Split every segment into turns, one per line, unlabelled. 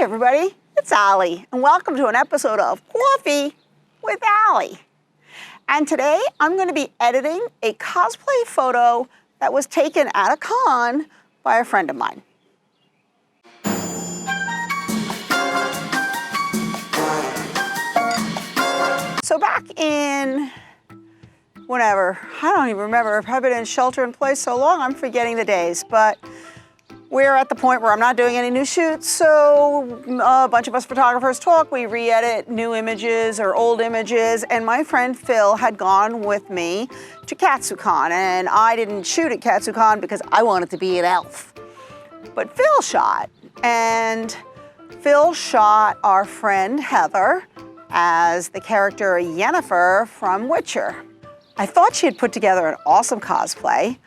Hey everybody, it's Allie, and welcome to an episode of Coffee with Allie. And today I'm going to be editing a cosplay photo that was taken at a con by a friend of mine. So back in whenever, I don't even remember, I've probably been in shelter in place so long I'm forgetting the days, but we're at the point where I'm not doing any new shoots, so a bunch of us photographers talk, we re-edit new images or old images, and my friend Phil had gone with me to KatsuCon, and I didn't shoot at KatsuCon because I wanted to be an elf. But Phil shot, and Phil shot our friend Heather as the character Yennefer from Witcher. I thought she had put together an awesome cosplay,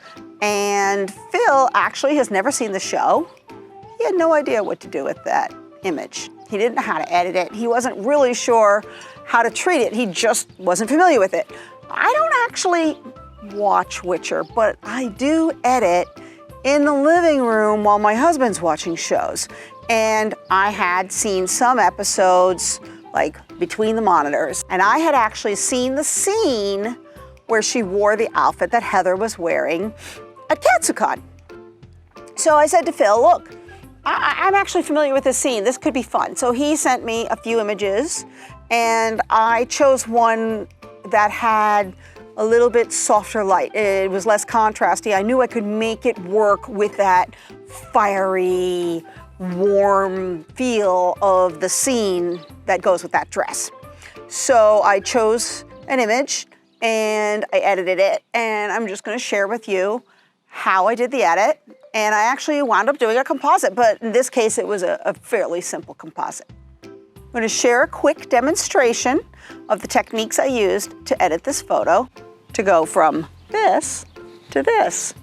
and Phil actually has never seen the show. He had no idea what to do with that image. He didn't know how to edit it. He wasn't really sure how to treat it. He just wasn't familiar with it. I don't actually watch Witcher, but I do edit in the living room while my husband's watching shows. And I had seen some episodes like between the monitors, and I had actually seen the scene where she wore the outfit that Heather was wearing at KatsuCon. So I said to Phil, look, I'm actually familiar with this scene. This could be fun. So he sent me a few images, and I chose one that had a little bit softer light. It was less contrasty. I knew I could make it work with that fiery, warm feel of the scene that goes with that dress. So I chose an image and I edited it, and I'm just gonna share with you how I did the edit. And I actually wound up doing a composite, but in this case it was a fairly simple composite. I'm gonna share a quick demonstration of the techniques I used to edit this photo to go from this to this.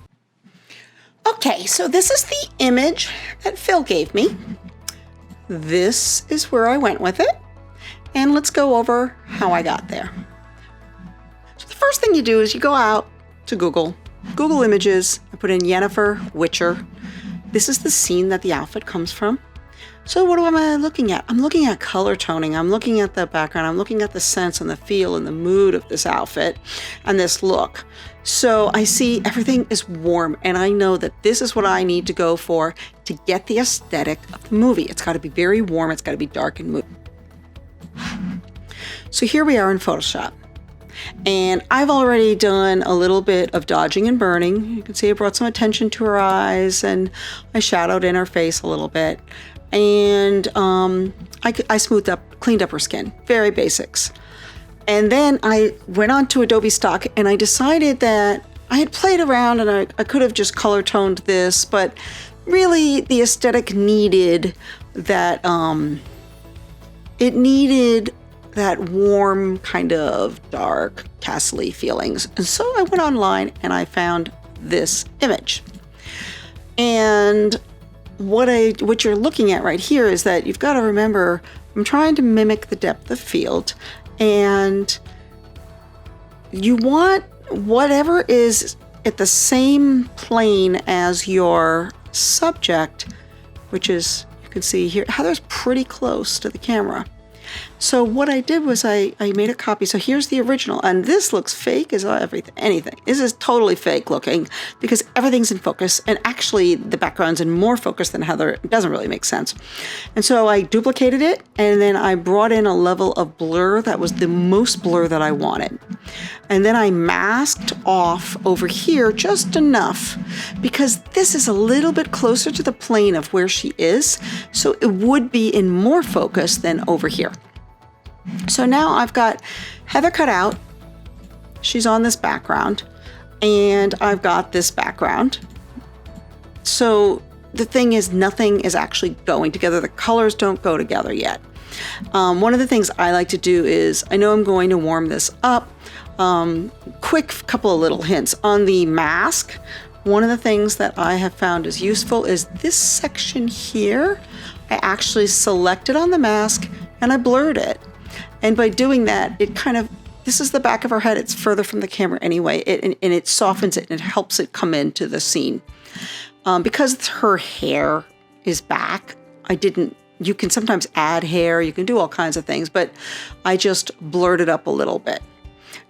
Okay, so this is the image that Phil gave me. This is where I went with it, and let's go over how I got there. First thing you do is you go out to Google Images, I put in Yennefer, Witcher. This is the scene that the outfit comes from. So what am I looking at? I'm looking at color toning, I'm looking at the background, I'm looking at the sense and the feel and the mood of this outfit and this look. So I see everything is warm, and I know that this is what I need to go for to get the aesthetic of the movie. It's got to be very warm, it's got to be dark and moody. So here we are in Photoshop. And I've already done a little bit of dodging and burning. You can see I brought some attention to her eyes, and I shadowed in her face a little bit. And I smoothed up, cleaned up her skin, very basics. And then I went on to Adobe Stock, and I decided that I had played around and I could have just color toned this, but really the aesthetic needed that, it needed that warm kind of dark castle-y feelings. And so I went online and I found this image. And what you're looking at right here is that you've got to remember, I'm trying to mimic the depth of field, and you want whatever is at the same plane as your subject, which is, you can see here, Heather's pretty close to the camera. So what I did was I made a copy. So here's the original, and this looks fake as anything. This is totally fake looking because everything's in focus, and actually the background's in more focus than Heather. It doesn't really make sense. And so I duplicated it, and then I brought in a level of blur that was the most blur that I wanted. And then I masked off over here just enough because this is a little bit closer to the plane of where she is. So it would be in more focus than over here. So now I've got Heather cut out. She's on this background, and I've got this background. So the thing is, nothing is actually going together. The colors don't go together yet. One of the things I like to do is, I know I'm going to warm this up. Quick couple of little hints. On the mask, one of the things that I have found is useful is this section here. I actually selected on the mask and I blurred it. And by doing that, it kind of, this is the back of her head. It's further from the camera anyway, and it softens it and it helps it come into the scene. Because her hair is back, I didn't You can sometimes add hair, you can do all kinds of things, but I just blurred it up a little bit.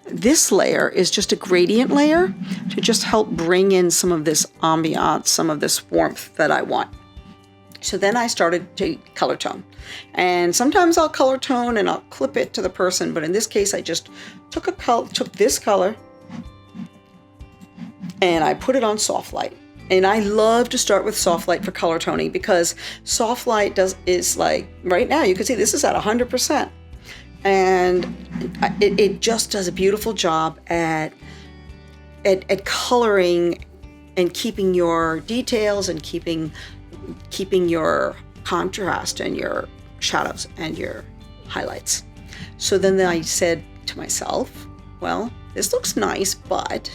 This layer is just a gradient layer to just help bring in some of this ambiance, some of this warmth that I want. So then I started to color tone. And sometimes I'll color tone and I'll clip it to the person, but in this case I just took this color and I put it on soft light. And I love to start with soft light for color toning because soft light is like, right now you can see this is at 100%. And it just does a beautiful job at coloring and keeping your details and keeping your contrast and your shadows and your highlights. So then I said to myself, well, this looks nice, but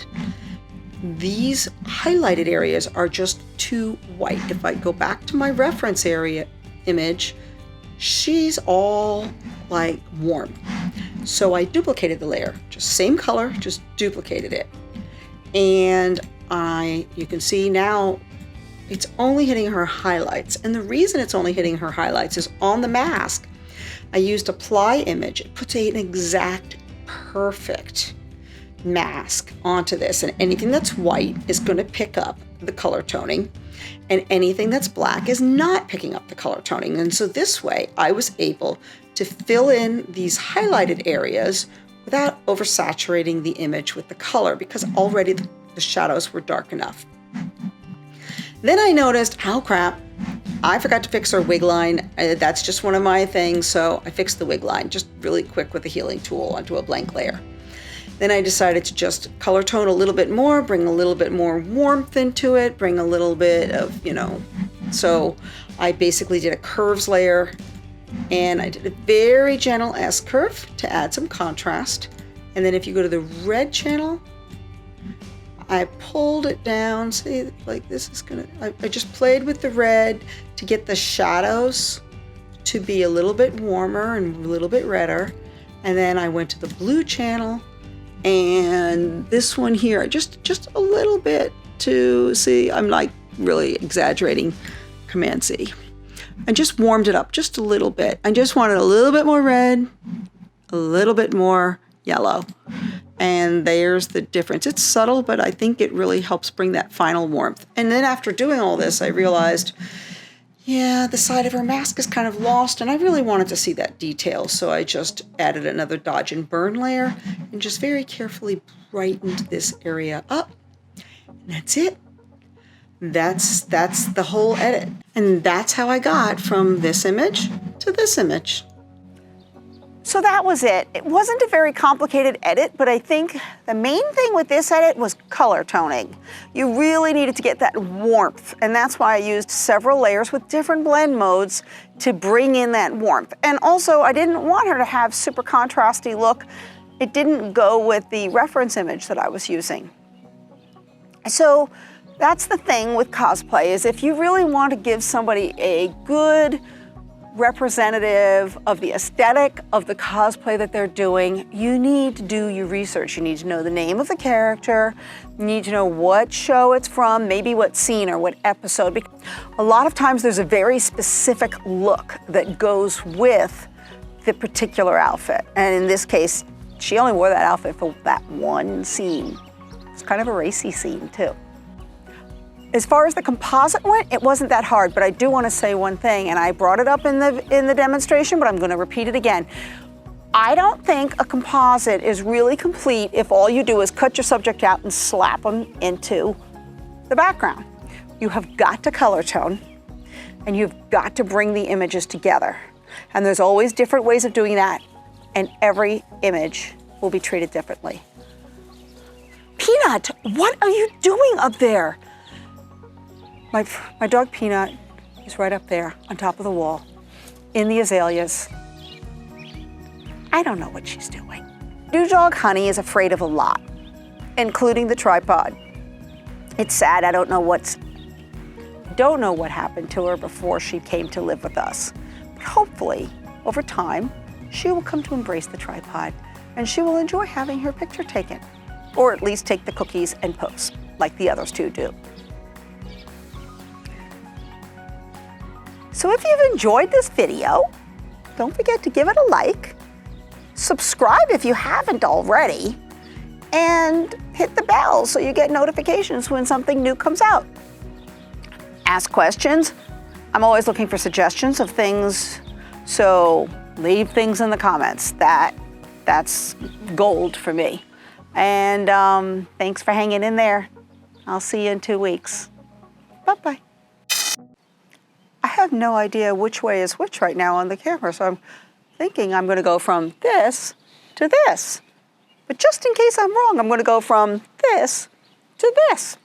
these highlighted areas are just too white. If I go back to my reference area image, she's all like warm. So I duplicated the layer, just same color, just duplicated it. And you can see now it's only hitting her highlights. And the reason it's only hitting her highlights is on the mask, I used apply image. It puts an exact perfect mask onto this, and anything that's white is going to pick up the color toning, and anything that's black is not picking up the color toning. And so this way I was able to fill in these highlighted areas without oversaturating the image with the color because already the shadows were dark enough. Then I noticed, oh crap, I forgot to fix her wig line. That's just one of my things, so I fixed the wig line just really quick with a healing tool onto a blank layer. Then I decided to just color tone a little bit more, bring a little bit more warmth into it, bring a little bit of, so I basically did a curves layer and I did a very gentle S curve to add some contrast. And then if you go to the red channel, I pulled it down, see, like this is I just played with the red to get the shadows to be a little bit warmer and a little bit redder. And then I went to the blue channel, and this one here, just a little bit to see, I'm like really exaggerating, Command C. I just warmed it up just a little bit. I just wanted a little bit more red, a little bit more yellow. And there's the difference. It's subtle, but I think it really helps bring that final warmth. And then after doing all this, I realized, yeah, the side of her mask is kind of lost, and I really wanted to see that detail. So I just added another dodge and burn layer and just very carefully brightened this area up. And that's it. That's the whole edit. And that's how I got from this image to this image. So that was it. It wasn't a very complicated edit, but I think the main thing with this edit was color toning. You really needed to get that warmth, and that's why I used several layers with different blend modes to bring in that warmth. And also, I didn't want her to have super contrasty look. It didn't go with the reference image that I was using. So that's the thing with cosplay, is if you really want to give somebody a good representative of the aesthetic of the cosplay that they're doing, you need to do your research. You need to know the name of the character, you need to know what show it's from, maybe what scene or what episode. Because a lot of times there's a very specific look that goes with the particular outfit. And in this case, she only wore that outfit for that one scene. It's kind of a racy scene too. As far as the composite went, it wasn't that hard, but I do want to say one thing, and I brought it up in the demonstration, but I'm going to repeat it again. I don't think a composite is really complete if all you do is cut your subject out and slap them into the background. You have got to color tone, and you've got to bring the images together. And there's always different ways of doing that, and every image will be treated differently. Peanut, what are you doing up there? My dog Peanut is right up there on top of the wall in the azaleas. I don't know what she's doing. New dog Honey is afraid of a lot, including the tripod. It's sad. I don't know what happened to her before she came to live with us. But hopefully, over time, she will come to embrace the tripod and she will enjoy having her picture taken, or at least take the cookies and post like the others two do. So So if you've enjoyed this video, don't forget to give it a like, subscribe if you haven't already, and hit the bell so you get notifications when something new comes out. Ask questions. I'm always looking for suggestions of things, so leave things in the comments. That's gold for me. And thanks for hanging in there. I'll see you in 2 weeks. Bye-bye. I have no idea which way is which right now on the camera, so I'm thinking I'm going to go from this to this. But just in case I'm wrong, I'm going to go from this to this.